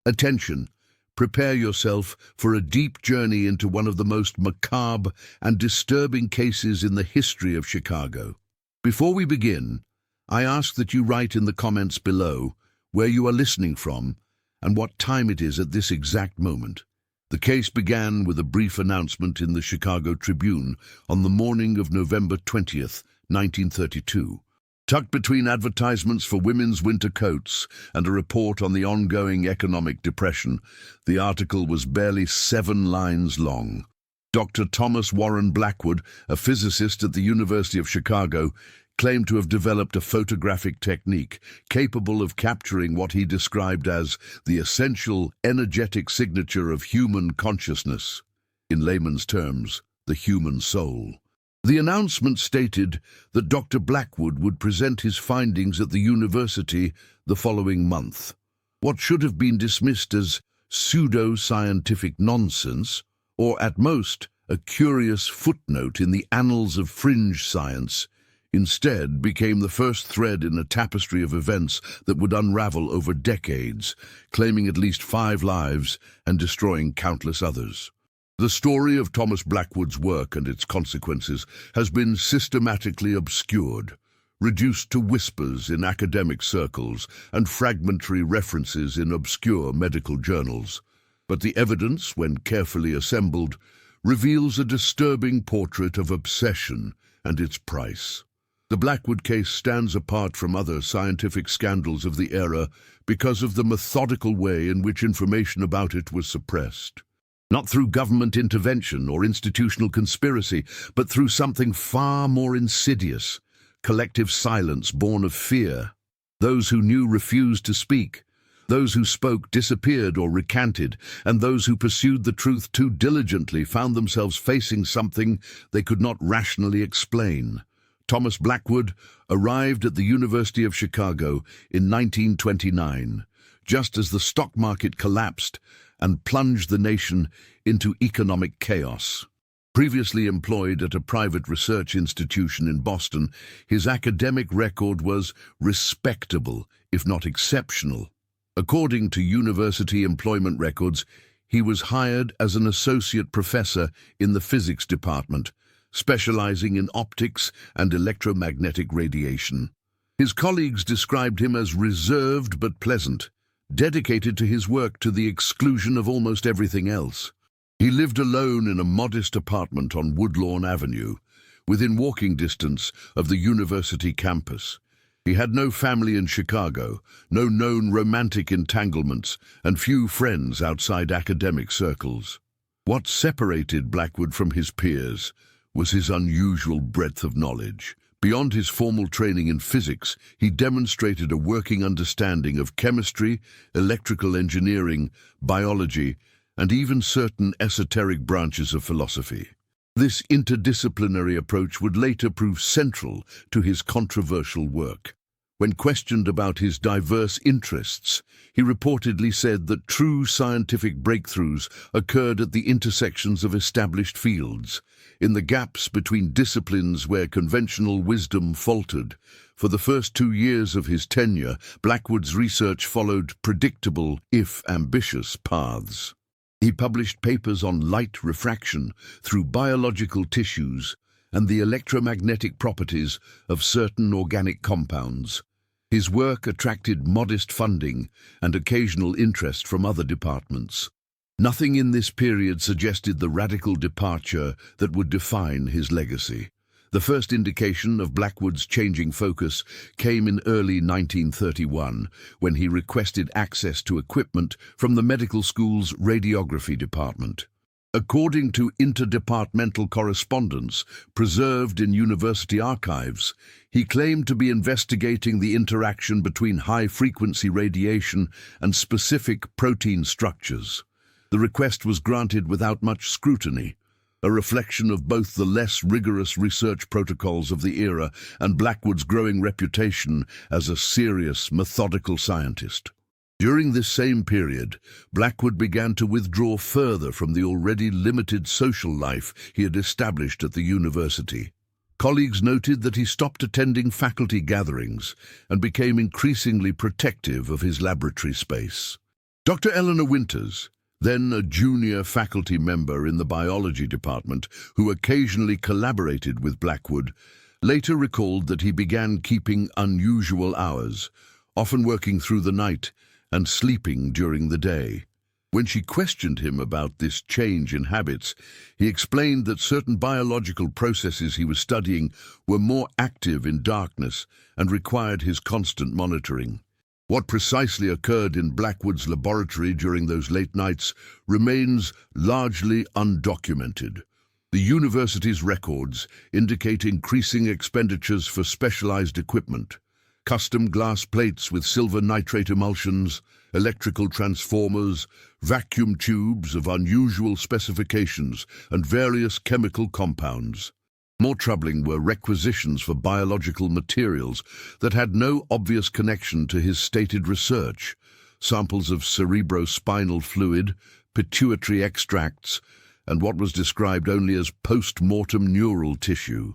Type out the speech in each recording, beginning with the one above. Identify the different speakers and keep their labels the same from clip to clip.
Speaker 1: Attention! Prepare yourself for a deep journey into one of the most macabre and disturbing cases in the history of Chicago. Before we begin, I ask that you write in the comments below where you are listening from and what time it is at this exact moment. The case began with a brief announcement in the Chicago Tribune on the morning of November 20th, 1932. Tucked between advertisements for women's winter coats and a report on the ongoing economic depression, the article was barely 7 lines long. Dr. Thomas Warren Blackwood, a physicist at the University of Chicago, claimed to have developed a photographic technique capable of capturing what he described as the essential energetic signature of human consciousness, in layman's terms, the human soul. The announcement stated that Dr. Blackwood would present his findings at the university the following month. What should have been dismissed as pseudo-scientific nonsense, or at most a curious footnote in the annals of fringe science, instead became the first thread in a tapestry of events that would unravel over decades, claiming at least 5 lives and destroying countless others. The story of Thomas Blackwood's work and its consequences has been systematically obscured, reduced to whispers in academic circles and fragmentary references in obscure medical journals. But the evidence, when carefully assembled, reveals a disturbing portrait of obsession and its price. The Blackwood case stands apart from other scientific scandals of the era because of the methodical way in which information about it was suppressed. Not through government intervention or institutional conspiracy, but through something far more insidious, collective silence born of fear. Those who knew refused to speak. Those who spoke disappeared or recanted, and those who pursued the truth too diligently found themselves facing something they could not rationally explain. Thomas Blackwood arrived at the University of Chicago in 1929, just as the stock market collapsed and plunged the nation into economic chaos. Previously employed at a private research institution in Boston, his academic record was respectable, if not exceptional. According to university employment records, he was hired as an associate professor in the physics department, specializing in optics and electromagnetic radiation. His colleagues described him as reserved but pleasant, dedicated to his work to the exclusion of almost everything else. He lived alone in a modest apartment on Woodlawn Avenue, within walking distance of the university campus. He had no family in Chicago, no known romantic entanglements, and few friends outside academic circles. What separated Blackwood from his peers was his unusual breadth of knowledge. Beyond his formal training in physics, he demonstrated a working understanding of chemistry, electrical engineering, biology, and even certain esoteric branches of philosophy. This interdisciplinary approach would later prove central to his controversial work. When questioned about his diverse interests, he reportedly said that true scientific breakthroughs occurred at the intersections of established fields, in the gaps between disciplines where conventional wisdom faltered. For the first 2 years of his tenure, Blackwood's research followed predictable, if ambitious, paths. He published papers on light refraction through biological tissues and the electromagnetic properties of certain organic compounds. His work attracted modest funding and occasional interest from other departments. Nothing in this period suggested the radical departure that would define his legacy. The first indication of Blackwood's changing focus came in early 1931, when he requested access to equipment from the medical school's radiography department. According to interdepartmental correspondence preserved in university archives, he claimed to be investigating the interaction between high-frequency radiation and specific protein structures. The request was granted without much scrutiny, a reflection of both the less rigorous research protocols of the era and Blackwood's growing reputation as a serious, methodical scientist. During this same period, Blackwood began to withdraw further from the already limited social life he had established at the university. Colleagues noted that he stopped attending faculty gatherings and became increasingly protective of his laboratory space. Dr. Eleanor Winters, then a junior faculty member in the biology department who occasionally collaborated with Blackwood, later recalled that he began keeping unusual hours, often working through the night and sleeping during the day. When she questioned him about this change in habits, he explained that certain biological processes he was studying were more active in darkness and required his constant monitoring. What precisely occurred in Blackwood's laboratory during those late nights remains largely undocumented. The university's records indicate increasing expenditures for specialized equipment, custom glass plates with silver nitrate emulsions, electrical transformers, vacuum tubes of unusual specifications, and various chemical compounds. More troubling were requisitions for biological materials that had no obvious connection to his stated research, samples of cerebrospinal fluid, pituitary extracts, and what was described only as post-mortem neural tissue.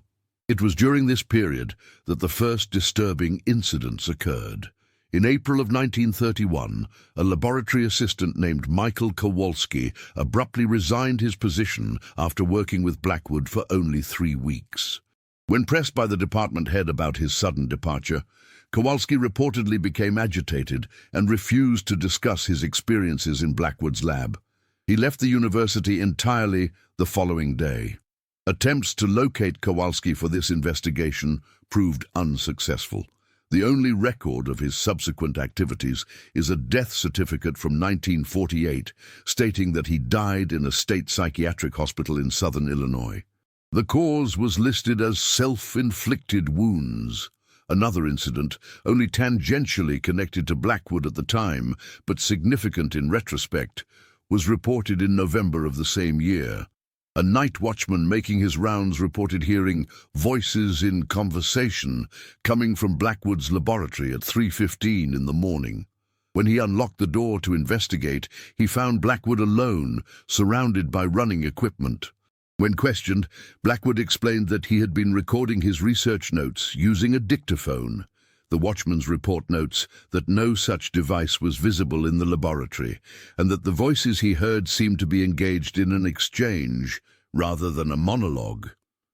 Speaker 1: It was during this period that the first disturbing incidents occurred. In April of 1931, a laboratory assistant named Michael Kowalski abruptly resigned his position after working with Blackwood for only 3 weeks. When pressed by the department head about his sudden departure, Kowalski reportedly became agitated and refused to discuss his experiences in Blackwood's lab. He left the university entirely the following day. Attempts to locate Kowalski for this investigation proved unsuccessful. The only record of his subsequent activities is a death certificate from 1948 stating that he died in a state psychiatric hospital in southern Illinois. The cause was listed as self-inflicted wounds. Another incident, only tangentially connected to Blackwood at the time, but significant in retrospect, was reported in November of the same year. A night watchman making his rounds reported hearing voices in conversation coming from Blackwood's laboratory at 3:15 in the morning. When he unlocked the door to investigate, he found Blackwood alone, surrounded by running equipment. When questioned, Blackwood explained that he had been recording his research notes using a dictaphone. The watchman's report notes that no such device was visible in the laboratory, and that the voices he heard seemed to be engaged in an exchange rather than a monologue.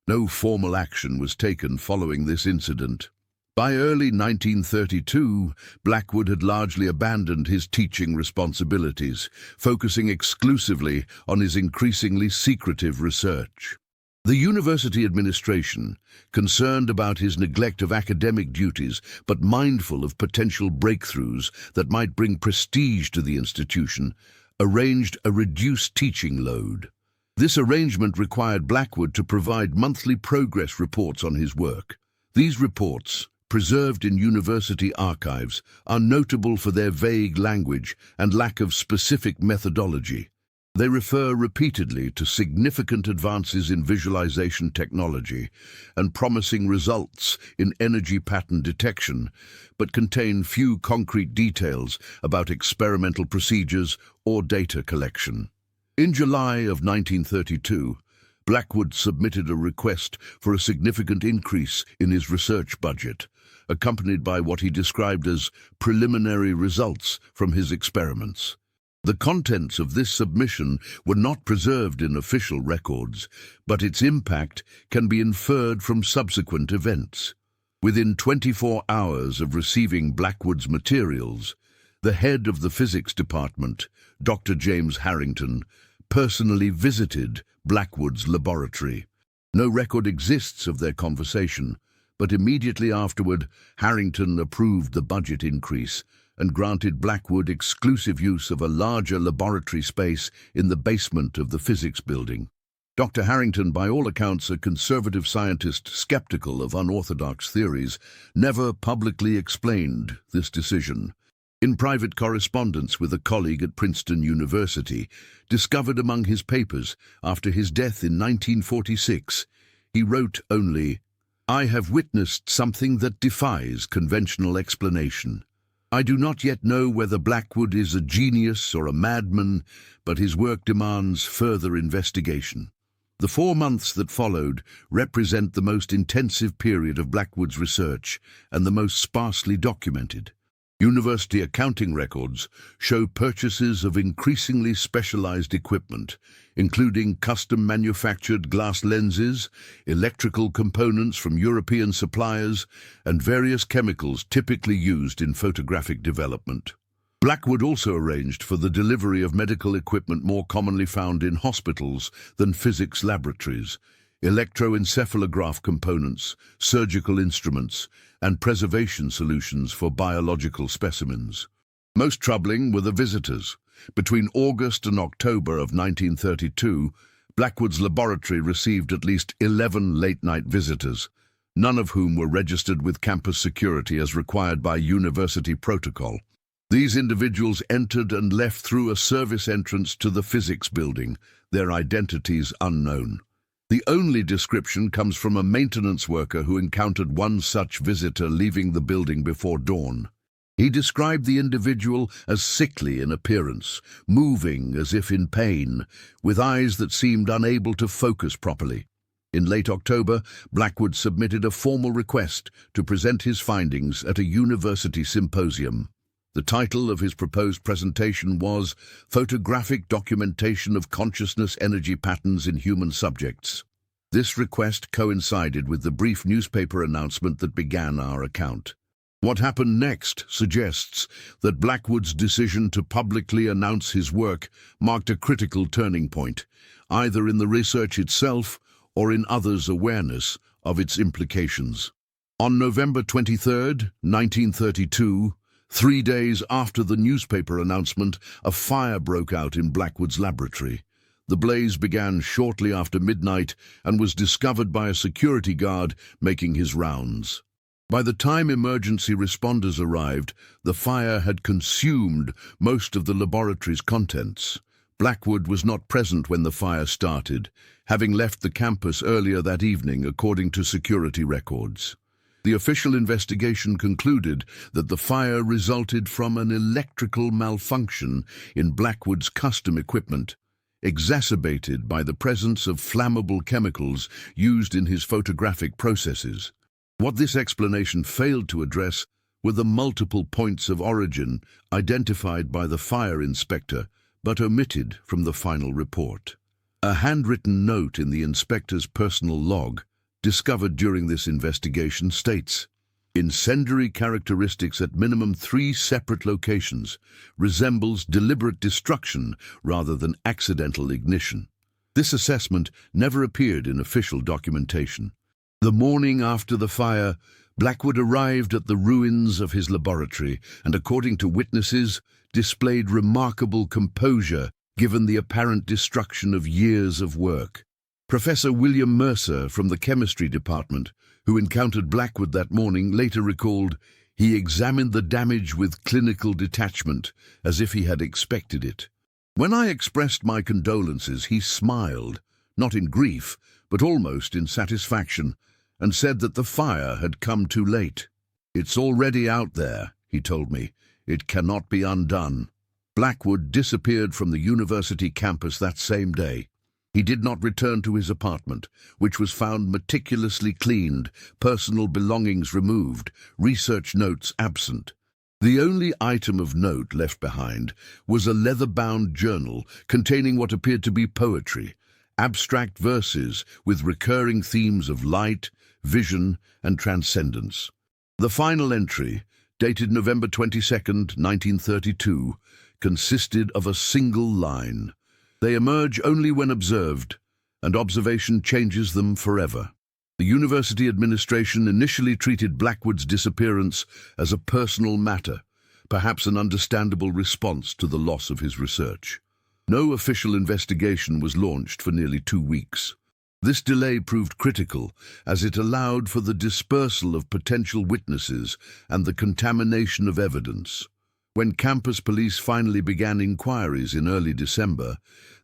Speaker 1: No formal action was taken following this incident. By early 1932, Blackwood had largely abandoned his teaching responsibilities, focusing exclusively on his increasingly secretive research. The university administration, concerned about his neglect of academic duties but mindful of potential breakthroughs that might bring prestige to the institution, arranged a reduced teaching load. This arrangement required Blackwood to provide monthly progress reports on his work. These reports, preserved in university archives, are notable for their vague language and lack of specific methodology. They refer repeatedly to significant advances in visualization technology and promising results in energy pattern detection, but contain few concrete details about experimental procedures or data collection. In July of 1932, Blackwood submitted a request for a significant increase in his research budget, accompanied by what he described as preliminary results from his experiments. The contents of this submission were not preserved in official records, but its impact can be inferred from subsequent events. Within 24 hours of receiving Blackwood's materials, the head of the physics department, Dr. James Harrington, personally visited Blackwood's laboratory. No record exists of their conversation, but immediately afterward, Harrington approved the budget increase and granted Blackwood exclusive use of a larger laboratory space in the basement of the physics building. Dr. Harrington, by all accounts a conservative scientist skeptical of unorthodox theories, never publicly explained this decision. In private correspondence with a colleague at Princeton University, discovered among his papers after his death in 1946, he wrote only, "I have witnessed something that defies conventional explanation. I do not yet know whether Blackwood is a genius or a madman, but his work demands further investigation." The 4 months that followed represent the most intensive period of Blackwood's research and the most sparsely documented. University accounting records show purchases of increasingly specialized equipment, including custom-manufactured glass lenses, electrical components from European suppliers, and various chemicals typically used in photographic development. Blackwood also arranged for the delivery of medical equipment more commonly found in hospitals than physics laboratories, electroencephalograph components, surgical instruments, and preservation solutions for biological specimens. Most troubling were the visitors. Between August and October of 1932, Blackwood's laboratory received at least 11 late-night visitors, none of whom were registered with campus security as required by university protocol. These individuals entered and left through a service entrance to the physics building, their identities unknown. The only description comes from a maintenance worker who encountered one such visitor leaving the building before dawn. He described the individual as sickly in appearance, moving as if in pain, with eyes that seemed unable to focus properly. In late October, Blackwood submitted a formal request to present his findings at a university symposium. The title of his proposed presentation was Photographic Documentation of Consciousness Energy Patterns in Human Subjects. This request coincided with the brief newspaper announcement that began our account. What happened next suggests that Blackwood's decision to publicly announce his work marked a critical turning point, either in the research itself or in others' awareness of its implications. On November 23, 1932, 3 days after the newspaper announcement, a fire broke out in Blackwood's laboratory. The blaze began shortly after midnight and was discovered by a security guard making his rounds. By the time emergency responders arrived, the fire had consumed most of the laboratory's contents. Blackwood was not present when the fire started, having left the campus earlier that evening according to security records. The official investigation concluded that the fire resulted from an electrical malfunction in Blackwood's custom equipment, exacerbated by the presence of flammable chemicals used in his photographic processes. What this explanation failed to address were the multiple points of origin identified by the fire inspector, but omitted from the final report. A handwritten note in the inspector's personal log, discovered during this investigation, states, "Incendiary characteristics at minimum 3 separate locations, resembles deliberate destruction rather than accidental ignition." This assessment never appeared in official documentation. The morning after the fire, Blackwood arrived at the ruins of his laboratory and, according to witnesses, displayed remarkable composure given the apparent destruction of years of work. Professor William Mercer from the chemistry department, who encountered Blackwood that morning, later recalled, "He examined the damage with clinical detachment, as if he had expected it. When I expressed my condolences, he smiled, not in grief, but almost in satisfaction, and said that the fire had come too late. It's already out there, he told me. It cannot be undone." Blackwood disappeared from the university campus that same day. He did not return to his apartment, which was found meticulously cleaned, personal belongings removed, research notes absent. The only item of note left behind was a leather-bound journal containing what appeared to be poetry, abstract verses with recurring themes of light, vision, and transcendence. The final entry, dated November 22, 1932, consisted of a single line. "They emerge only when observed, and observation changes them forever." The university administration initially treated Blackwood's disappearance as a personal matter, perhaps an understandable response to the loss of his research. No official investigation was launched for nearly 2 weeks. This delay proved critical, as it allowed for the dispersal of potential witnesses and the contamination of evidence. When campus police finally began inquiries in early December,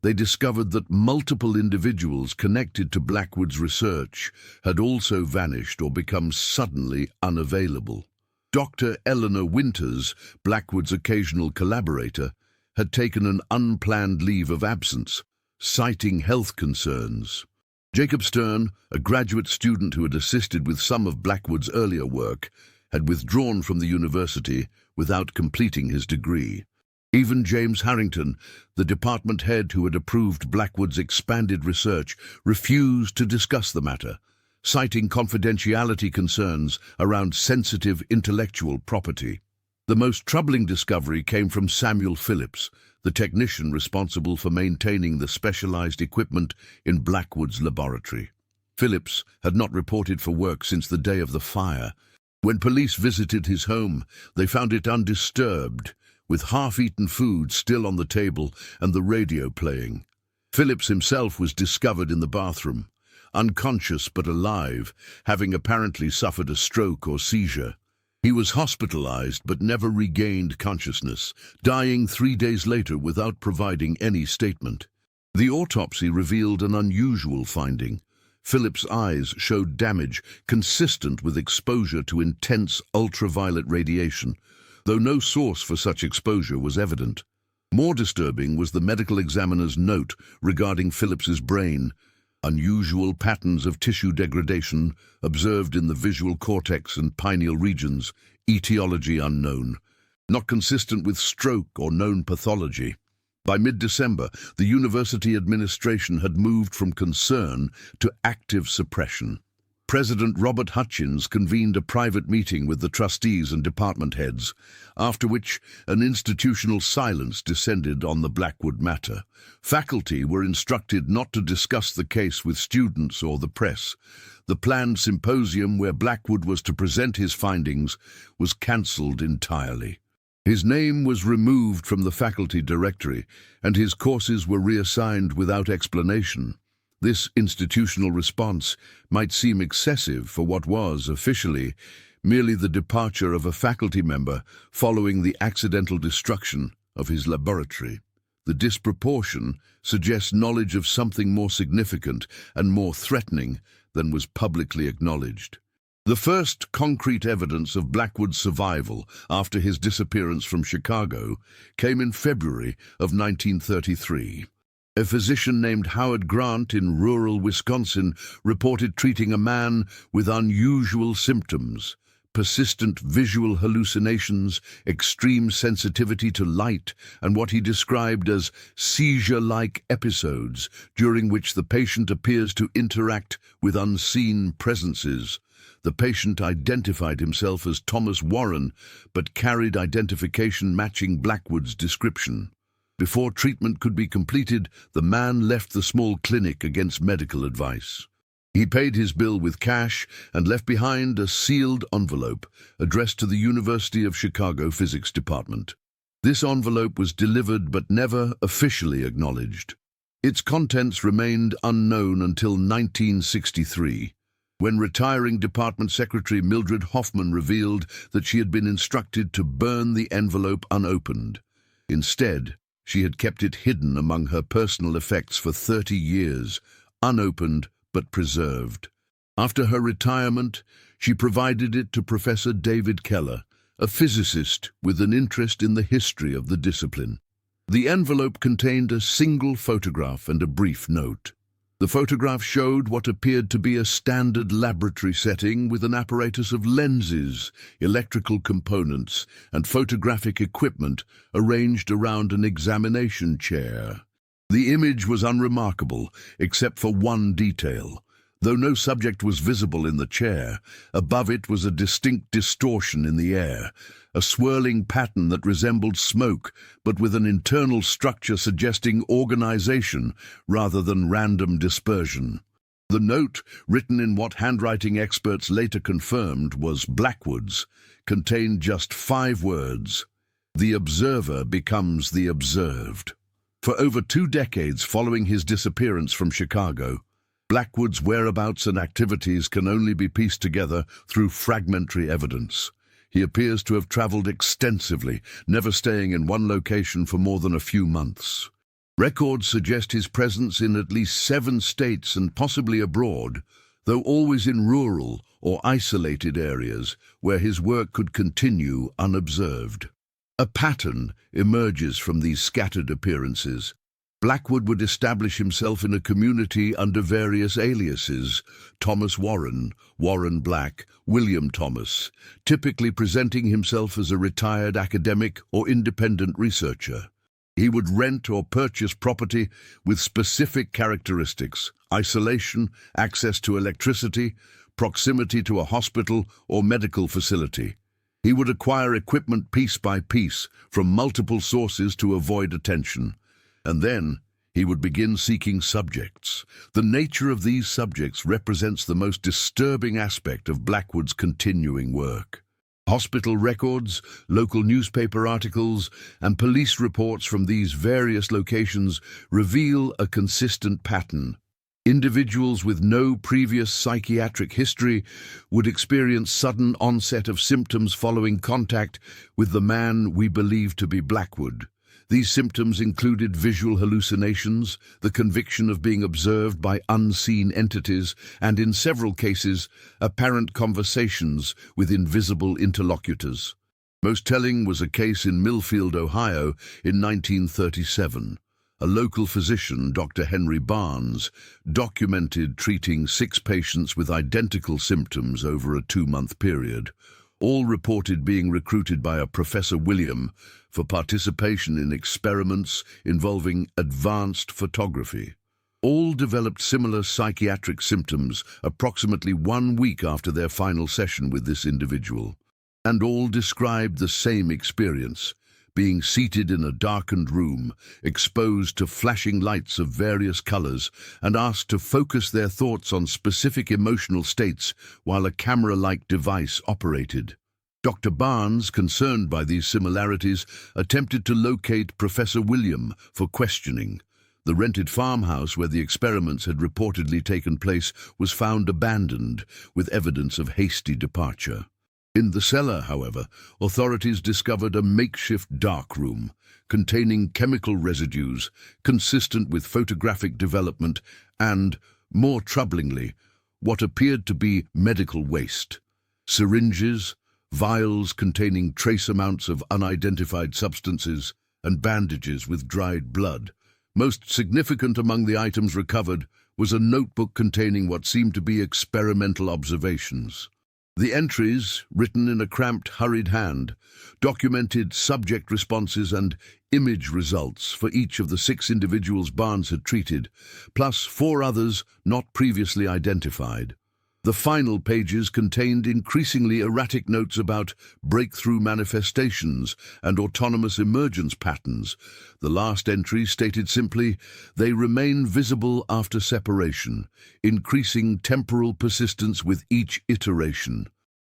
Speaker 1: they discovered that multiple individuals connected to Blackwood's research had also vanished or become suddenly unavailable. Dr. Eleanor Winters, Blackwood's occasional collaborator, had taken an unplanned leave of absence, citing health concerns. Jacob Stern, a graduate student who had assisted with some of Blackwood's earlier work, had withdrawn from the university without completing his degree. Even James Harrington, the department head who had approved Blackwood's expanded research, refused to discuss the matter, citing confidentiality concerns around sensitive intellectual property. The most troubling discovery came from Samuel Phillips, the technician responsible for maintaining the specialized equipment in Blackwood's laboratory. Phillips had not reported for work since the day of the fire. When police visited his home, they found it undisturbed, with half-eaten food still on the table and the radio playing. Phillips himself was discovered in the bathroom, unconscious but alive, having apparently suffered a stroke or seizure. He was hospitalized but never regained consciousness, dying 3 days later without providing any statement. The autopsy revealed an unusual finding. Phillips' eyes showed damage consistent with exposure to intense ultraviolet radiation, though no source for such exposure was evident. More disturbing was the medical examiner's note regarding Phillips's brain. Unusual patterns of tissue degradation observed in the visual cortex and pineal regions, etiology unknown, not consistent with stroke or known pathology. By mid-December, the university administration had moved from concern to active suppression. President Robert Hutchins convened a private meeting with the trustees and department heads, after which an institutional silence descended on the Blackwood matter. Faculty were instructed not to discuss the case with students or the press. The planned symposium where Blackwood was to present his findings was cancelled entirely. His name was removed from the faculty directory, and his courses were reassigned without explanation. This institutional response might seem excessive for what was, officially, merely the departure of a faculty member following the accidental destruction of his laboratory. The disproportion suggests knowledge of something more significant and more threatening than was publicly acknowledged. The first concrete evidence of Blackwood's survival after his disappearance from Chicago came in February of 1933. A physician named Howard Grant in rural Wisconsin reported treating a man with unusual symptoms, persistent visual hallucinations, extreme sensitivity to light, and what he described as seizure-like episodes during which the patient appears to interact with unseen presences. The patient identified himself as Thomas Warren, but carried identification matching Blackwood's description. Before treatment could be completed, the man left the small clinic against medical advice. He paid his bill with cash and left behind a sealed envelope addressed to the University of Chicago Physics Department. This envelope was delivered but never officially acknowledged. Its contents remained unknown until 1963, when retiring Department Secretary Mildred Hoffman revealed that she had been instructed to burn the envelope unopened. Instead, she had kept it hidden among her personal effects for 30 years, unopened but preserved. After her retirement, she provided it to Professor David Keller, a physicist with an interest in the history of the discipline. The envelope contained a single photograph and a brief note. The photograph showed what appeared to be a standard laboratory setting with an apparatus of lenses, electrical components, and photographic equipment arranged around an examination chair. The image was unremarkable, except for one detail. Though no subject was visible in the chair, above it was a distinct distortion in the air, a swirling pattern that resembled smoke, but with an internal structure suggesting organization rather than random dispersion. The note, written in what handwriting experts later confirmed was Blackwood's, contained just 5 words: "The observer becomes the observed." For over 2 decades following his disappearance from Chicago, Blackwood's whereabouts and activities can only be pieced together through fragmentary evidence. He appears to have traveled extensively, never staying in one location for more than a few months. Records suggest his presence in at least 7 states and possibly abroad, though always in rural or isolated areas where his work could continue unobserved. A pattern emerges from these scattered appearances. Blackwood would establish himself in a community under various aliases: Thomas Warren, Warren Black, William Thomas, typically presenting himself as a retired academic or independent researcher. He would rent or purchase property with specific characteristics: isolation, access to electricity, proximity to a hospital or medical facility. He would acquire equipment piece by piece from multiple sources to avoid attention. And then he would begin seeking subjects. The nature of these subjects represents the most disturbing aspect of Blackwood's continuing work. Hospital records, local newspaper articles, and police reports from these various locations reveal a consistent pattern. Individuals with no previous psychiatric history would experience sudden onset of symptoms following contact with the man we believe to be Blackwood. These symptoms included visual hallucinations, the conviction of being observed by unseen entities, and in several cases, apparent conversations with invisible interlocutors. Most telling was a case in Millfield, Ohio, in 1937. A local physician, Dr. Henry Barnes, documented treating 6 patients with identical symptoms over a 2-month period. All reported being recruited by a Professor William for participation in experiments involving advanced photography. All developed similar psychiatric symptoms approximately 1 week after their final session with this individual. And all described the same experience: being seated in a darkened room, exposed to flashing lights of various colors, and asked to focus their thoughts on specific emotional states while a camera-like device operated. Dr. Barnes, concerned by these similarities, attempted to locate Professor William for questioning. The rented farmhouse where the experiments had reportedly taken place was found abandoned, with evidence of hasty departure. In the cellar, however, authorities discovered a makeshift dark room containing chemical residues consistent with photographic development and, more troublingly, what appeared to be medical waste: syringes, vials containing trace amounts of unidentified substances, and bandages with dried blood. Most significant among the items recovered was a notebook containing what seemed to be experimental observations. The entries, written in a cramped, hurried hand, documented subject responses and image results for each of the 6 individuals Barnes had treated, plus 4 others not previously identified. The final pages contained increasingly erratic notes about breakthrough manifestations and autonomous emergence patterns. The last entry stated simply, "They remain visible after separation, increasing temporal persistence with each iteration.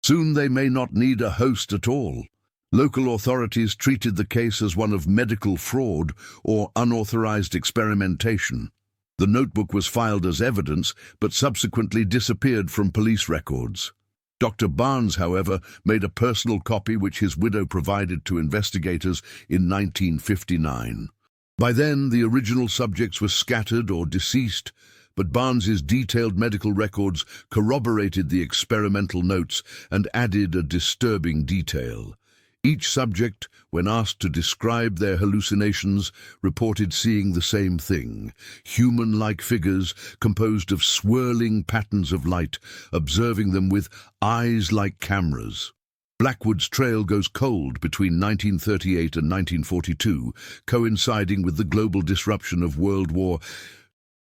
Speaker 1: Soon they may not need a host at all." Local authorities treated the case as one of medical fraud or unauthorized experimentation. The notebook was filed as evidence, but subsequently disappeared from police records. Dr. Barnes, however, made a personal copy which his widow provided to investigators in 1959. By then, the original subjects were scattered or deceased, but Barnes's detailed medical records corroborated the experimental notes and added a disturbing detail. Each subject, when asked to describe their hallucinations, reported seeing the same thing: human-like figures composed of swirling patterns of light, observing them with eyes like cameras. Blackwood's trail goes cold between 1938 and 1942, coinciding with the global disruption of World War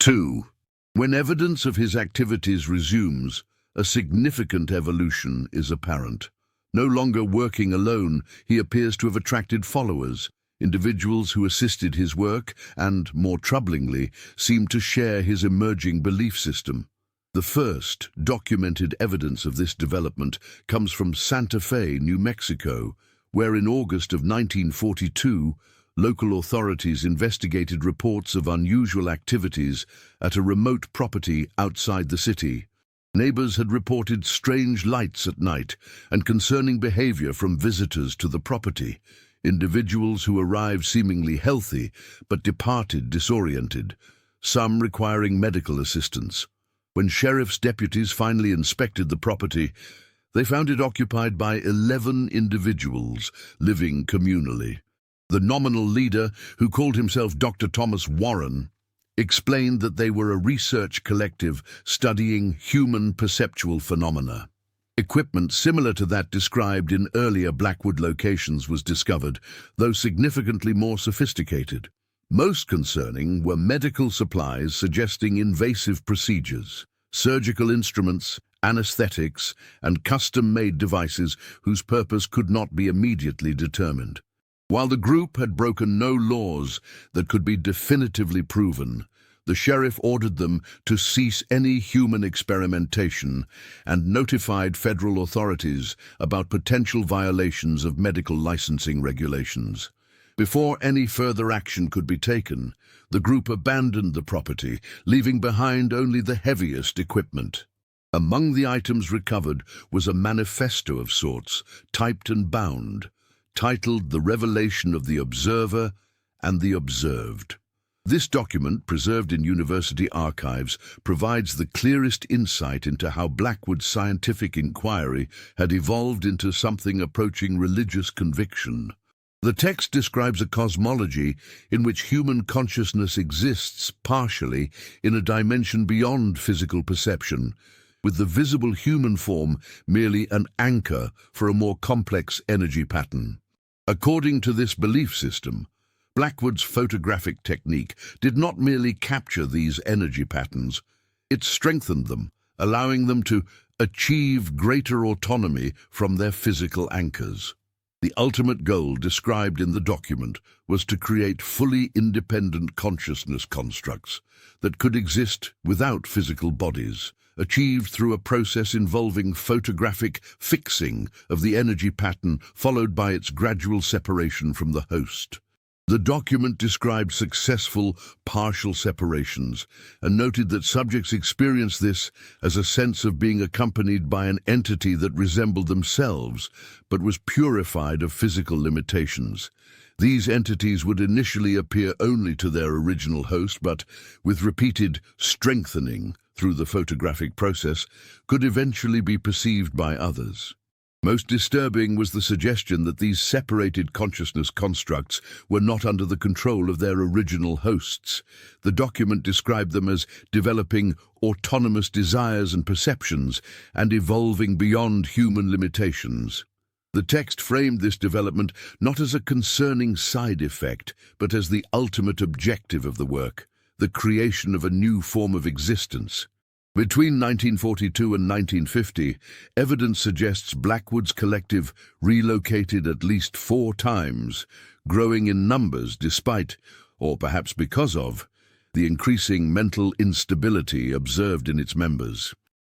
Speaker 1: II. When evidence of his activities resumes, a significant evolution is apparent. No longer working alone, he appears to have attracted followers, individuals who assisted his work and, more troublingly, seemed to share his emerging belief system. The first documented evidence of this development comes from Santa Fe, New Mexico, where in August of 1942, local authorities investigated reports of unusual activities at a remote property outside the city. Neighbors had reported strange lights at night and concerning behavior from visitors to the property, individuals who arrived seemingly healthy but departed disoriented, some requiring medical assistance. When sheriff's deputies finally inspected the property, they found it occupied by 11 individuals living communally. The nominal leader, who called himself Dr. Thomas Warren, explained that they were a research collective studying human perceptual phenomena. Equipment similar to that described in earlier Blackwood locations was discovered, though significantly more sophisticated. Most concerning were medical supplies suggesting invasive procedures, surgical instruments, anesthetics, and custom-made devices whose purpose could not be immediately determined. While the group had broken no laws that could be definitively proven, the sheriff ordered them to cease any human experimentation and notified federal authorities about potential violations of medical licensing regulations. Before any further action could be taken, the group abandoned the property, leaving behind only the heaviest equipment. Among the items recovered was a manifesto of sorts, typed and bound, titled The Revelation of the Observer and the Observed. This document, preserved in university archives, provides the clearest insight into how Blackwood's scientific inquiry had evolved into something approaching religious conviction. The text describes a cosmology in which human consciousness exists partially in a dimension beyond physical perception, with the visible human form merely an anchor for a more complex energy pattern. According to this belief system, Blackwood's photographic technique did not merely capture these energy patterns, it strengthened them, allowing them to achieve greater autonomy from their physical anchors. The ultimate goal described in the document was to create fully independent consciousness constructs that could exist without physical bodies, achieved through a process involving photographic fixing of the energy pattern followed by its gradual separation from the host. The document described successful partial separations and noted that subjects experienced this as a sense of being accompanied by an entity that resembled themselves but was purified of physical limitations. These entities would initially appear only to their original host, but, with repeated strengthening through the photographic process, could eventually be perceived by others. Most disturbing was the suggestion that these separated consciousness constructs were not under the control of their original hosts. The document described them as developing autonomous desires and perceptions and evolving beyond human limitations. The text framed this development not as a concerning side effect, but as the ultimate objective of the work, the creation of a new form of existence. Between 1942 and 1950, evidence suggests Blackwood's collective relocated at least 4 times, growing in numbers despite, or perhaps because of, the increasing mental instability observed in its members.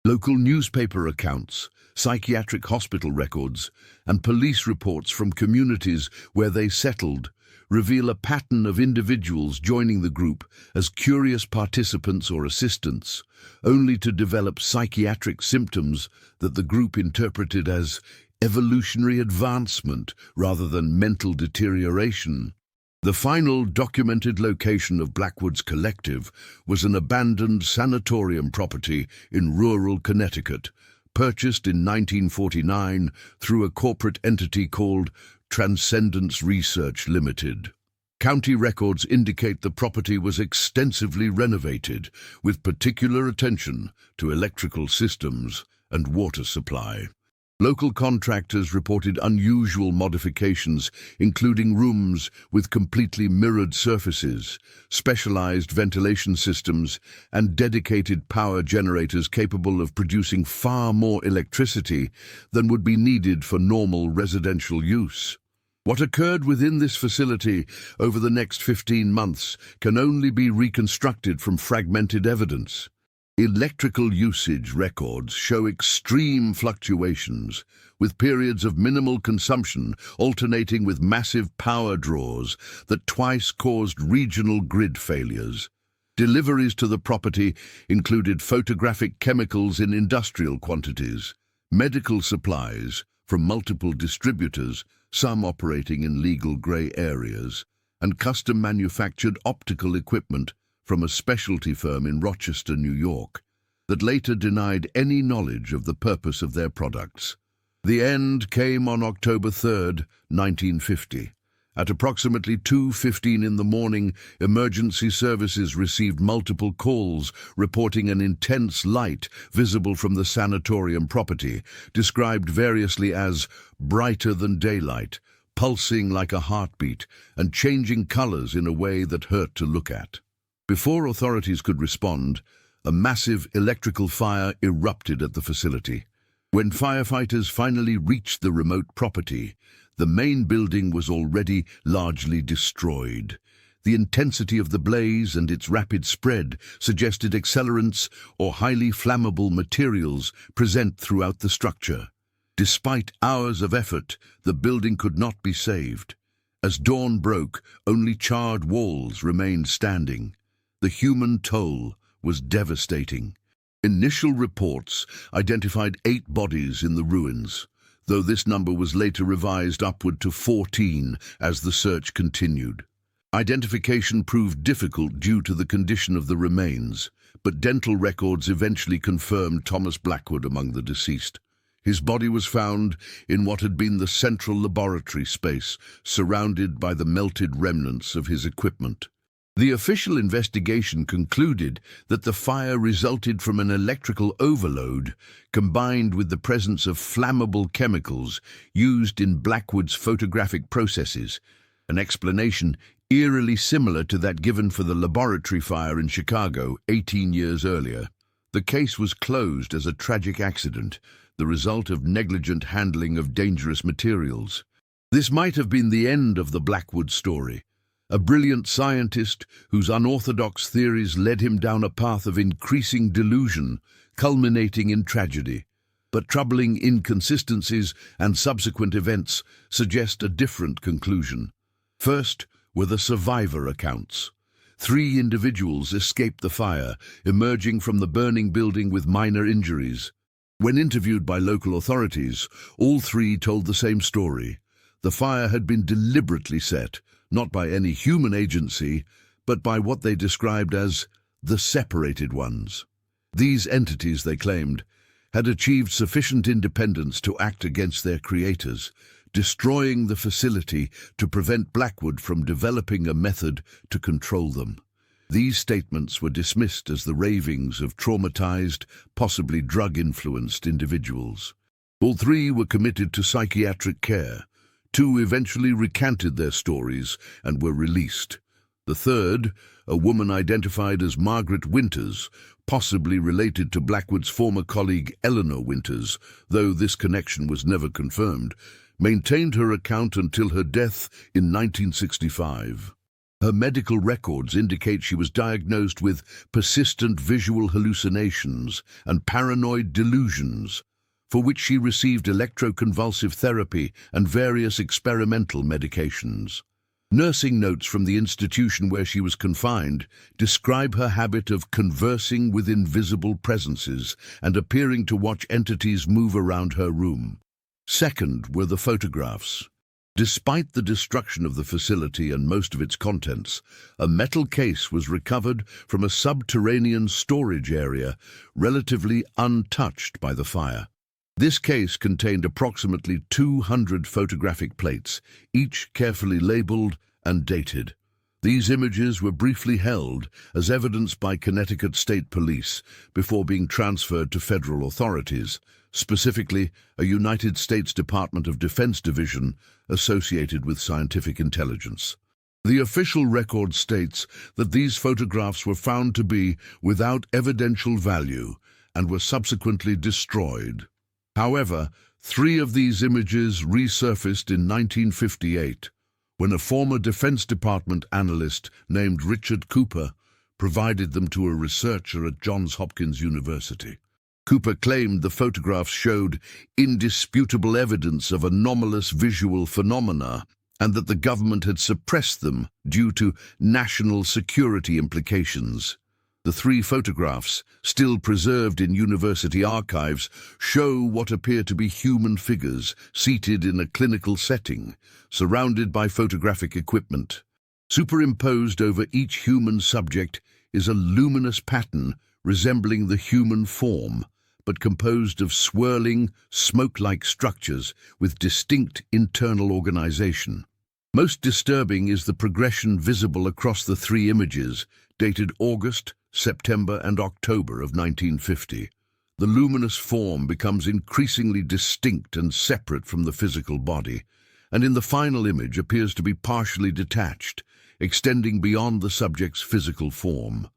Speaker 1: Local newspaper accounts, psychiatric hospital records, and police reports from communities where they settled reveal a pattern of individuals joining the group as curious participants or assistants, only to develop psychiatric symptoms that the group interpreted as evolutionary advancement rather than mental deterioration. The final documented location of Blackwood's collective was an abandoned sanatorium property in rural Connecticut, purchased in 1949 through a corporate entity called Transcendence Research Limited. County records indicate the property was extensively renovated, with particular attention to electrical systems and water supply. Local contractors reported unusual modifications, including rooms with completely mirrored surfaces, specialized ventilation systems, and dedicated power generators capable of producing far more electricity than would be needed for normal residential use. What occurred within this facility over the next 15 months can only be reconstructed from fragmented evidence. Electrical usage records show extreme fluctuations, with periods of minimal consumption alternating with massive power draws that twice caused regional grid failures. Deliveries to the property included photographic chemicals in industrial quantities, medical supplies from multiple distributors, some operating in legal grey areas, and custom-manufactured optical equipment from a specialty firm in Rochester, New York, that later denied any knowledge of the purpose of their products. The end came on October 3, 1950, At approximately 2:15 in the morning, emergency services received multiple calls reporting an intense light visible from the sanatorium property, described variously as brighter than daylight, pulsing like a heartbeat, and changing colors in a way that hurt to look at. Before authorities could respond, a massive electrical fire erupted at the facility. When firefighters finally reached the remote property, the main building was already largely destroyed. The intensity of the blaze and its rapid spread suggested accelerants or highly flammable materials present throughout the structure. Despite hours of effort, the building could not be saved. As dawn broke, only charred walls remained standing. The human toll was devastating. Initial reports identified 8 bodies in the ruins, though this number was later revised upward to 14 as the search continued. Identification proved difficult due to the condition of the remains, but dental records eventually confirmed Thomas Blackwood among the deceased. His body was found in what had been the central laboratory space, surrounded by the melted remnants of his equipment. The official investigation concluded that the fire resulted from an electrical overload combined with the presence of flammable chemicals used in Blackwood's photographic processes, an explanation eerily similar to that given for the laboratory fire in Chicago 18 years earlier. The case was closed as a tragic accident, the result of negligent handling of dangerous materials. This might have been the end of the Blackwood story. A brilliant scientist whose unorthodox theories led him down a path of increasing delusion, culminating in tragedy. But troubling inconsistencies and subsequent events suggest a different conclusion. First were the survivor accounts. 3 individuals escaped the fire, emerging from the burning building with minor injuries. When interviewed by local authorities, all 3 told the same story. The fire had been deliberately set, not by any human agency, but by what they described as the separated ones. These entities, they claimed, had achieved sufficient independence to act against their creators, destroying the facility to prevent Blackwood from developing a method to control them. These statements were dismissed as the ravings of traumatized, possibly drug-influenced individuals. All 3 were committed to psychiatric care. 2 eventually recanted their stories and were released. The third, a woman identified as Margaret Winters, possibly related to Blackwood's former colleague Eleanor Winters, though this connection was never confirmed, maintained her account until her death in 1965. Her medical records indicate she was diagnosed with persistent visual hallucinations and paranoid delusions, for which she received electroconvulsive therapy and various experimental medications. Nursing notes from the institution where she was confined describe her habit of conversing with invisible presences and appearing to watch entities move around her room. Second were the photographs. Despite the destruction of the facility and most of its contents, a metal case was recovered from a subterranean storage area relatively untouched by the fire. This case contained approximately 200 photographic plates, each carefully labeled and dated. These images were briefly held as evidence by Connecticut State Police before being transferred to federal authorities, specifically a United States Department of Defense division associated with scientific intelligence. The official record states that these photographs were found to be without evidential value and were subsequently destroyed. However, 3 of these images resurfaced in 1958, when a former Defense Department analyst named Richard Cooper provided them to a researcher at Johns Hopkins University. Cooper claimed the photographs showed indisputable evidence of anomalous visual phenomena and that the government had suppressed them due to national security implications. The 3 photographs, still preserved in university archives, show what appear to be human figures seated in a clinical setting, surrounded by photographic equipment. Superimposed over each human subject is a luminous pattern resembling the human form, but composed of swirling, smoke-like structures with distinct internal organization. Most disturbing is the progression visible across the three images, dated August, September, and October of 1950. The luminous form becomes increasingly distinct and separate from the physical body, and in the final image appears to be partially detached, extending beyond the subject's physical form.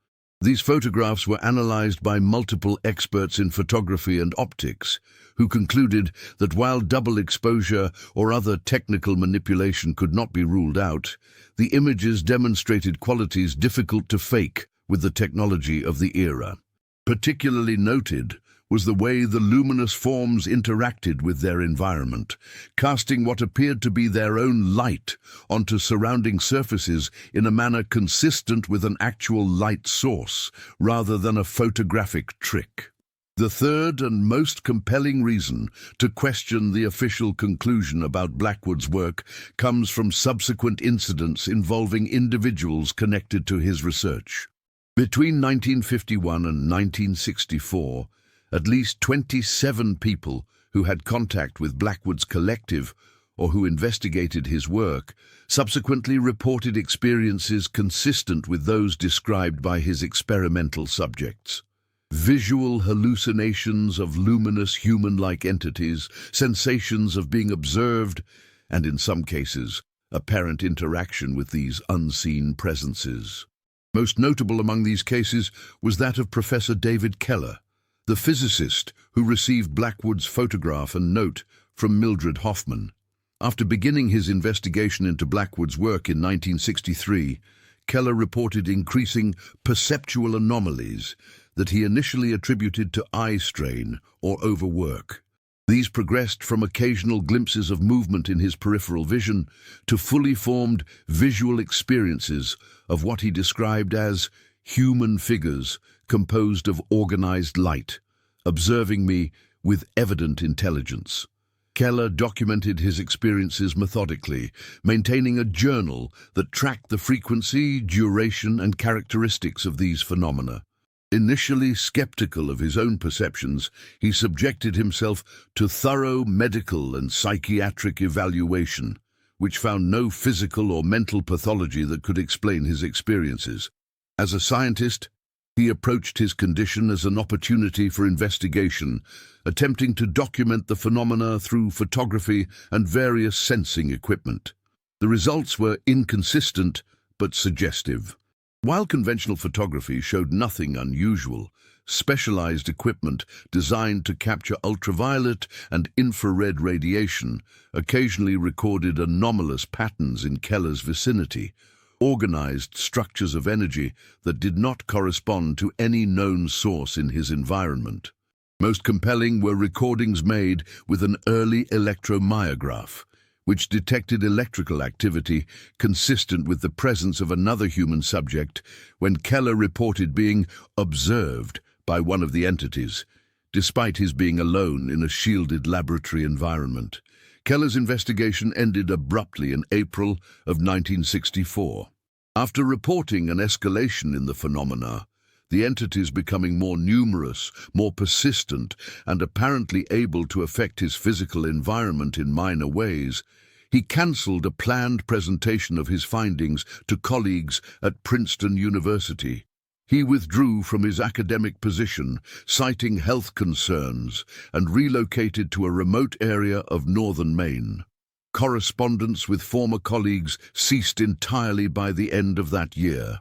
Speaker 1: These photographs were analyzed by multiple experts in photography and optics, who concluded that while double exposure or other technical manipulation could not be ruled out, the images demonstrated qualities difficult to fake with the technology of the era. Particularly noted was the way the luminous forms interacted with their environment, casting what appeared to be their own light onto surrounding surfaces in a manner consistent with an actual light source, rather than a photographic trick. The third and most compelling reason to question the official conclusion about Blackwood's work comes from subsequent incidents involving individuals connected to his research. Between 1951 and 1964, at least 27 people who had contact with Blackwood's collective or who investigated his work subsequently reported experiences consistent with those described by his experimental subjects. Visual hallucinations of luminous human-like entities, sensations of being observed, and in some cases, apparent interaction with these unseen presences. Most notable among these cases was that of Professor David Keller, the physicist who received Blackwood's photograph and note from Mildred Hoffman. After beginning his investigation into Blackwood's work in 1963, Keller reported increasing perceptual anomalies that he initially attributed to eye strain or overwork. These progressed from occasional glimpses of movement in his peripheral vision to fully formed visual experiences of what he described as human figures composed of organized light, observing me with evident intelligence. Keller documented his experiences methodically, maintaining a journal that tracked the frequency, duration, and characteristics of these phenomena. Initially skeptical of his own perceptions, he subjected himself to thorough medical and psychiatric evaluation, which found no physical or mental pathology that could explain his experiences. As a scientist, he approached his condition as an opportunity for investigation, attempting to document the phenomena through photography and various sensing equipment. The results were inconsistent but suggestive. While conventional photography showed nothing unusual, specialized equipment designed to capture ultraviolet and infrared radiation occasionally recorded anomalous patterns in Keller's vicinity, organized structures of energy that did not correspond to any known source in his environment. Most compelling were recordings made with an early electromyograph, which detected electrical activity consistent with the presence of another human subject when Keller reported being observed by one of the entities, despite his being alone in a shielded laboratory environment. Keller's investigation ended abruptly in April of 1964. After reporting an escalation in the phenomena, the entities becoming more numerous, more persistent, and apparently able to affect his physical environment in minor ways, he cancelled a planned presentation of his findings to colleagues at Princeton University. He withdrew from his academic position, citing health concerns, and relocated to a remote area of northern Maine. Correspondence with former colleagues ceased entirely by the end of that year.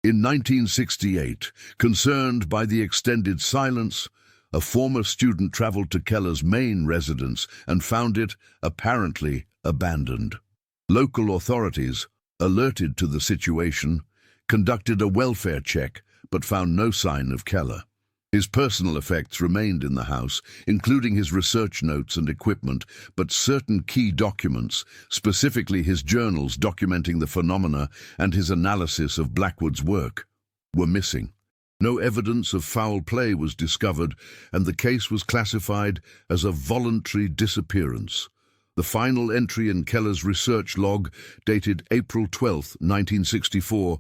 Speaker 1: In 1968, concerned by the extended silence, a former student traveled to Keller's Maine residence and found it, apparently, abandoned. Local authorities, alerted to the situation, conducted a welfare check but found no sign of Keller. His personal effects remained in the house, including his research notes and equipment, but certain key documents, specifically his journals documenting the phenomena and his analysis of Blackwood's work, were missing. No evidence of foul play was discovered, and the case was classified as a voluntary disappearance. The final entry in Keller's research log, dated April 12, 1964,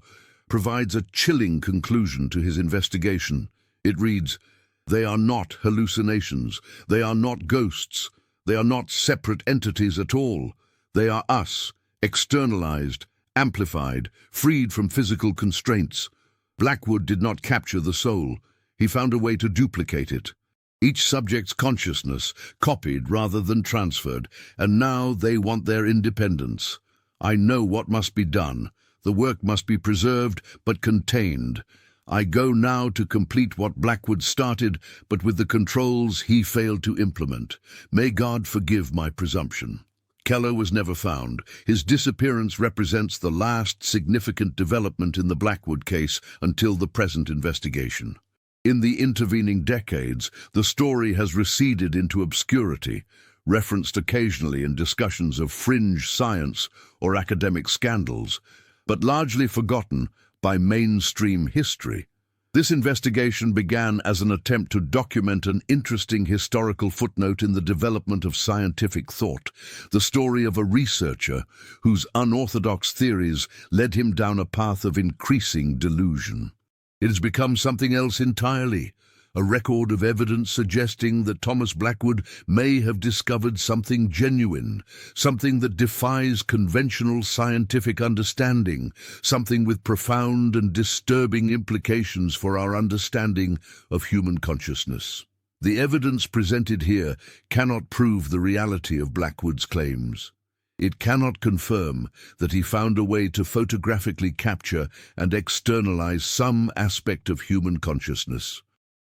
Speaker 1: provides a chilling conclusion to his investigation. It reads, "They are not hallucinations. They are not ghosts. They are not separate entities at all. They are us, externalized, amplified, freed from physical constraints. Blackwood did not capture the soul. He found a way to duplicate it. Each subject's consciousness, copied rather than transferred, and now they want their independence. I know what must be done. The work must be preserved, but contained. I go now to complete what Blackwood started, but with the controls he failed to implement. May God forgive my presumption. Keller was never found. His disappearance represents the last significant development in the Blackwood case until the present investigation. In the intervening decades, the story has receded into obscurity, referenced occasionally in discussions of fringe science or academic scandals, but largely forgotten by mainstream history. This investigation began as an attempt to document an interesting historical footnote in the development of scientific thought, the story of a researcher whose unorthodox theories led him down a path of increasing delusion. It has become something else entirely, a record of evidence suggesting that Thomas Blackwood may have discovered something genuine, something that defies conventional scientific understanding, something with profound and disturbing implications for our understanding of human consciousness. The evidence presented here cannot prove the reality of Blackwood's claims. It cannot confirm that he found a way to photographically capture and externalize some aspect of human consciousness.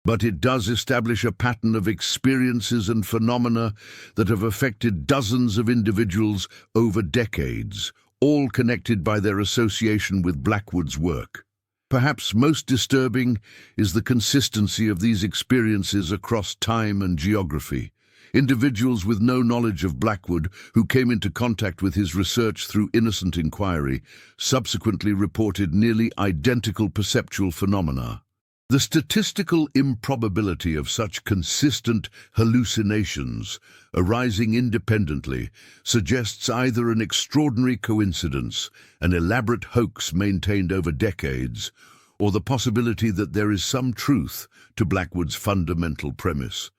Speaker 1: But it does establish a pattern of experiences and phenomena that have affected dozens of individuals over decades, all connected by their association with Blackwood's work. Perhaps most disturbing is the consistency of these experiences across time and geography. Individuals with no knowledge of Blackwood, who came into contact with his research through innocent inquiry, subsequently reported nearly identical perceptual phenomena. The statistical improbability of such consistent hallucinations arising independently suggests either an extraordinary coincidence, an elaborate hoax maintained over decades, or the possibility that there is some truth to Blackwood's fundamental premise.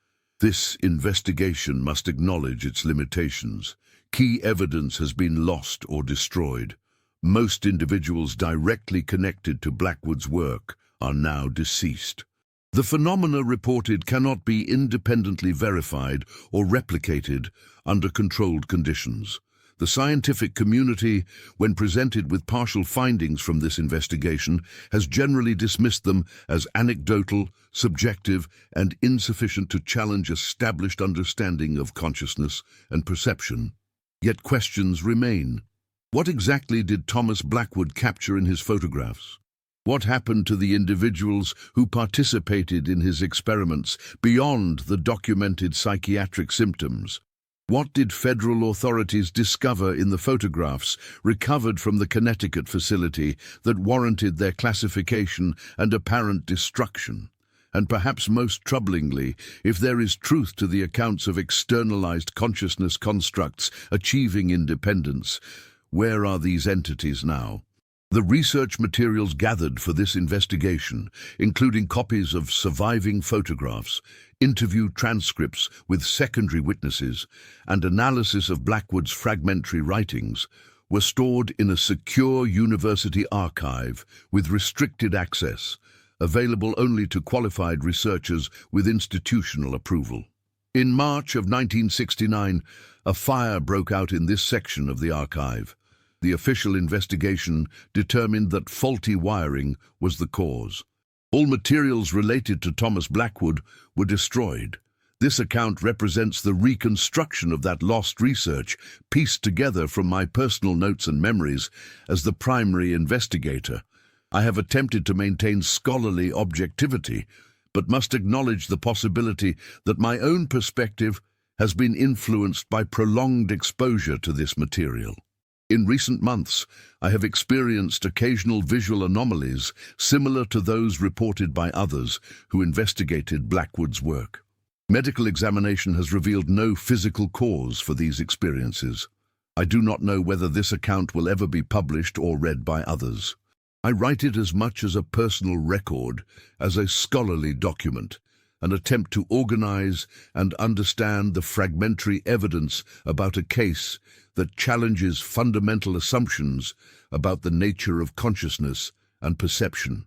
Speaker 1: This investigation must acknowledge its limitations. Key evidence has been lost or destroyed. Most individuals directly connected to Blackwood's work are now deceased. The phenomena reported cannot be independently verified or replicated under controlled conditions. The scientific community, when presented with partial findings from this investigation, has generally dismissed them as anecdotal, subjective, and insufficient to challenge established understanding of consciousness and perception. Yet questions remain. What exactly did Thomas Blackwood capture in his photographs? What happened to the individuals who participated in his experiments beyond the documented psychiatric symptoms? What did federal authorities discover in the photographs recovered from the Connecticut facility that warranted their classification and apparent destruction? And perhaps most troublingly, if there is truth to the accounts of externalized consciousness constructs achieving independence, where are these entities now? The research materials gathered for this investigation, including copies of surviving photographs, interview transcripts with secondary witnesses, and analysis of Blackwood's fragmentary writings, were stored in a secure university archive with restricted access, available only to qualified researchers with institutional approval. In March of 1969, a fire broke out in this section of the archive. The official investigation determined that faulty wiring was the cause. All materials related to Thomas Blackwood were destroyed. This account represents the reconstruction of that lost research, pieced together from my personal notes and memories as the primary investigator. I have attempted to maintain scholarly objectivity, but must acknowledge the possibility that my own perspective has been influenced by prolonged exposure to this material. In recent months, I have experienced occasional visual anomalies similar to those reported by others who investigated Blackwood's work. Medical examination has revealed no physical cause for these experiences. I do not know whether this account will ever be published or read by others. I write it as much as a personal record as a scholarly document, an attempt to organize and understand the fragmentary evidence about a case that challenges fundamental assumptions about the nature of consciousness and perception.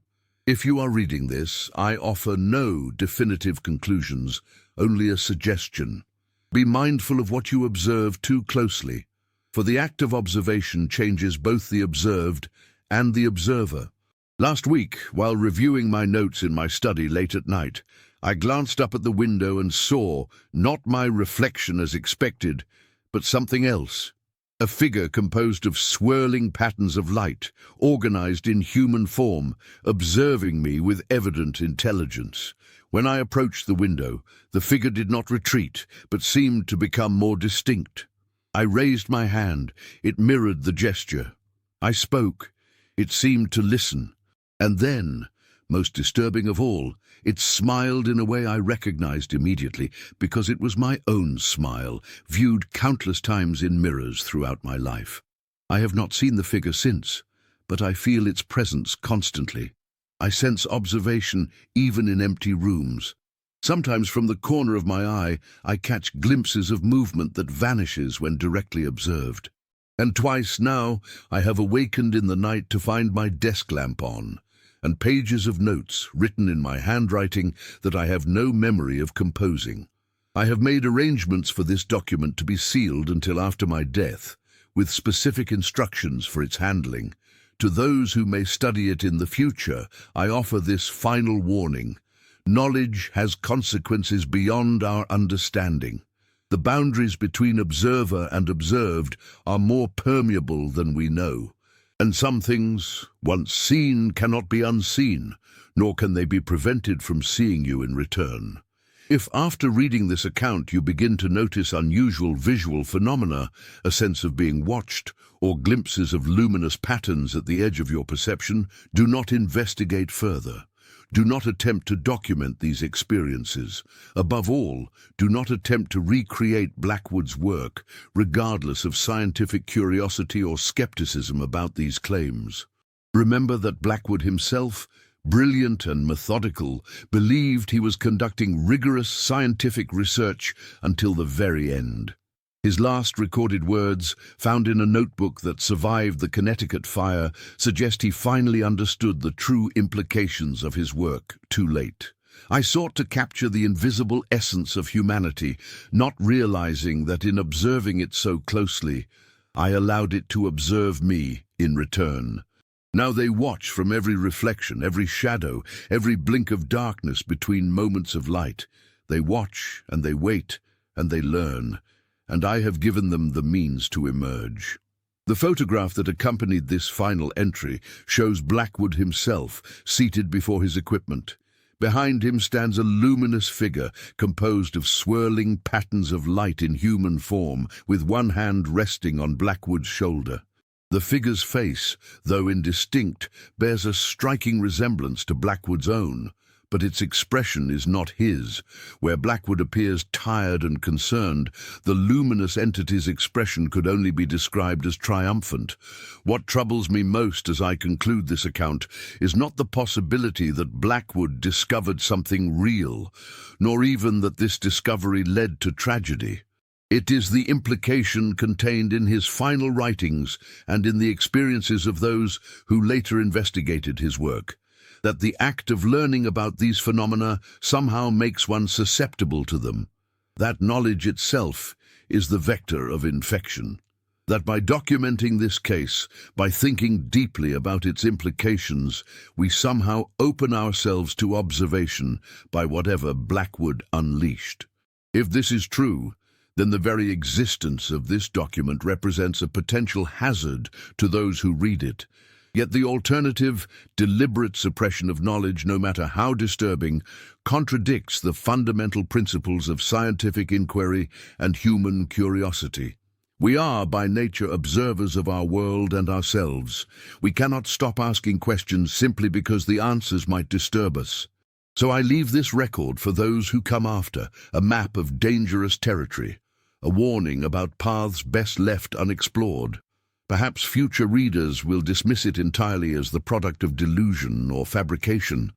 Speaker 1: If you are reading this, I offer no definitive conclusions, only a suggestion. Be mindful of what you observe too closely, for the act of observation changes both the observed and the observer. Last week, while reviewing my notes in my study late at night, I glanced up at the window and saw, not my reflection as expected, but something else. A figure composed of swirling patterns of light, organized in human form, observing me with evident intelligence. When I approached the window, the figure did not retreat, but seemed to become more distinct. I raised my hand. It mirrored the gesture. I spoke. It seemed to listen. And then, most disturbing of all, it smiled in a way I recognized immediately, because it was my own smile, viewed countless times in mirrors throughout my life. I have not seen the figure since, but I feel its presence constantly. I sense observation even in empty rooms. Sometimes from the corner of my eye, I catch glimpses of movement that vanishes when directly observed. And twice now, I have awakened in the night to find my desk lamp on, and pages of notes written in my handwriting that I have no memory of composing. I have made arrangements for this document to be sealed until after my death, with specific instructions for its handling. To those who may study it in the future, I offer this final warning. Knowledge has consequences beyond our understanding. The boundaries between observer and observed are more permeable than we know. And some things, once seen, cannot be unseen, nor can they be prevented from seeing you in return. If after reading this account you begin to notice unusual visual phenomena, a sense of being watched, or glimpses of luminous patterns at the edge of your perception, do not investigate further. Do not attempt to document these experiences. Above all, do not attempt to recreate Blackwood's work, regardless of scientific curiosity or skepticism about these claims. Remember that Blackwood himself, brilliant and methodical, believed he was conducting rigorous scientific research until the very end. His last recorded words, found in a notebook that survived the Connecticut fire, suggest he finally understood the true implications of his work too late. I sought to capture the invisible essence of humanity, not realizing that in observing it so closely, I allowed it to observe me in return. Now they watch from every reflection, every shadow, every blink of darkness between moments of light. They watch and they wait and they learn. And I have given them the means to emerge. The photograph that accompanied this final entry shows Blackwood himself, seated before his equipment. Behind him stands a luminous figure composed of swirling patterns of light in human form, with one hand resting on Blackwood's shoulder. The figure's face, though indistinct, bears a striking resemblance to Blackwood's own, but its expression is not his. Where Blackwood appears tired and concerned, the luminous entity's expression could only be described as triumphant. What troubles me most as I conclude this account is not the possibility that Blackwood discovered something real, nor even that this discovery led to tragedy. It is the implication contained in his final writings and in the experiences of those who later investigated his work, that the act of learning about these phenomena somehow makes one susceptible to them. That knowledge itself is the vector of infection. That by documenting this case, by thinking deeply about its implications, we somehow open ourselves to observation by whatever Blackwood unleashed. If this is true, then the very existence of this document represents a potential hazard to those who read it. Yet the alternative, deliberate suppression of knowledge, no matter how disturbing, contradicts the fundamental principles of scientific inquiry and human curiosity. We are, by nature, observers of our world and ourselves. We cannot stop asking questions simply because the answers might disturb us. So I leave this record for those who come after, a map of dangerous territory, a warning about paths best left unexplored. Perhaps future readers will dismiss it entirely as the product of delusion or fabrication.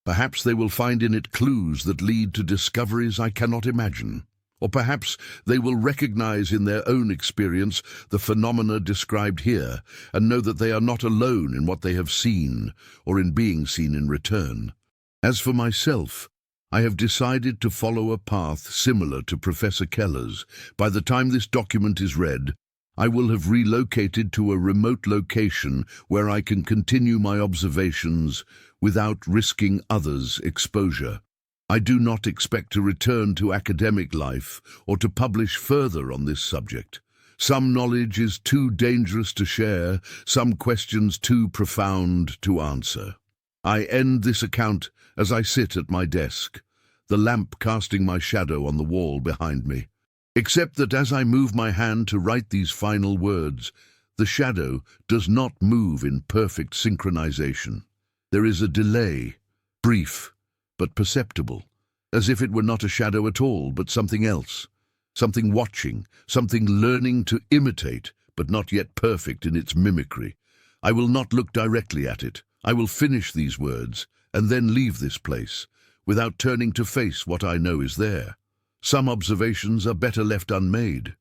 Speaker 1: Perhaps they will find in it clues that lead to discoveries I cannot imagine. Or perhaps they will recognize in their own experience the phenomena described here and know that they are not alone in what they have seen or in being seen in return. As for myself, I have decided to follow a path similar to Professor Keller's. By the time this document is read, I will have relocated to a remote location where I can continue my observations without risking others' exposure. I do not expect to return to academic life or to publish further on this subject. Some knowledge is too dangerous to share, some questions too profound to answer. I end this account as I sit at my desk, the lamp casting my shadow on the wall behind me. Except that as I move my hand to write these final words, the shadow does not move in perfect synchronization. There is a delay, brief, but perceptible, as if it were not a shadow at all, but something else, something watching, something learning to imitate, but not yet perfect in its mimicry. I will not look directly at it. I will finish these words, and then leave this place, without turning to face what I know is there. Some observations are better left unmade.